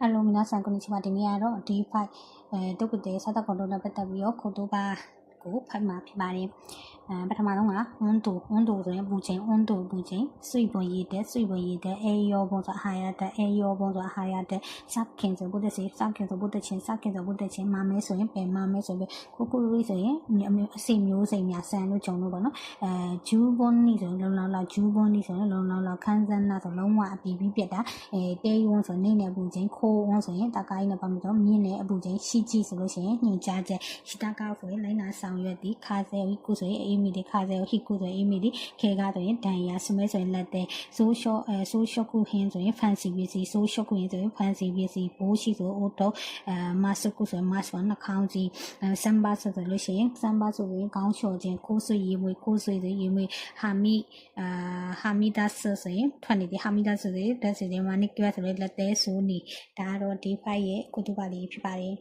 Hello 皆さんこんにちはဒီနေ့ကတော့ D5 တုတ်ကတဲ့စာတကောတော့ပတ်သက်ပြီးတော့ခုတော့ပါကိုဖတ်မှာဖြစ်ပါတယ်ပထမဆုံးက温度ဆိုရင်ပူချိန်温度ပူချိန်水分ရည်တဲ့栄養分ဆိုအာဟာရတဲ့栄養分ဆိုအာဟာရတဲ့စခင်ဆိုဘုဒ္ဓစီစခင်ဆိုဘုဒ္ဓချင်းမာမဲဆိုရင်ပယ်မာမဲဆိုပြီးကိုရီဆိုရင်အစိမျိုးစိများဆန်လို့ဂျုံလို့ပေါ့နော်ဂျူးဘွန်နီဆိုရင်လုံလောက်ဂျူးဘွန်နီဆိုရင်လုံလောက်ခန်းစန်းနာဆိုလုံးဝအပီပြီးပြက်တာတဲယွန်းဆိုနေနေပူချိန်ခိုးဝန်းဆိုရင်တကိုင်းနဲ့ပတ်ပြီးတော့မြင်းနဲ့အပူချိန်ရှိကြည့်ဆိုလို့ရှိရင်ညှိကြချက်ရှိတကောက်ဆိုရင်လိုင်းနာဆောင်ရွက်ဒီခါဆဲဝီကုဆိုရင်အေးမီဒီခါဆဲဟီကုဆိုရင်အေးမီဒီခေကားဆိုရင်ဒန်ယာစမဲဆိုရင်လက်တဲ့ဆိုးရှော့ကုဟင်းဆိုရင်ဖန်စီပစ္စည်းဆိုးရှော့ကုဟင်းဆိုရင်ဖန်စီပစ္စည်းဘိုးရှိဆိုအိုတော့မတ်စကုဆိုရင်မတ်စဝနှာခေါင်းကြီးစမ်ဘာဆိုလို့ရှိရင်စမ်ဘာဆိုရင်ကောင်းချော်ခြင်းကိုဆွေရေမွေကိုဆွေဆိုရေမွေဟာမီဒါဆိုရင်ထွက်နေတယ်ဟာမီဒါဆိုရင်တက်စီတယ်မနိကရဆိုရင်လက်တဲ့ဆိုနေဒါကတော့ D5 ရဲ့ကုတုပလေးဖြစ်ပါတယ်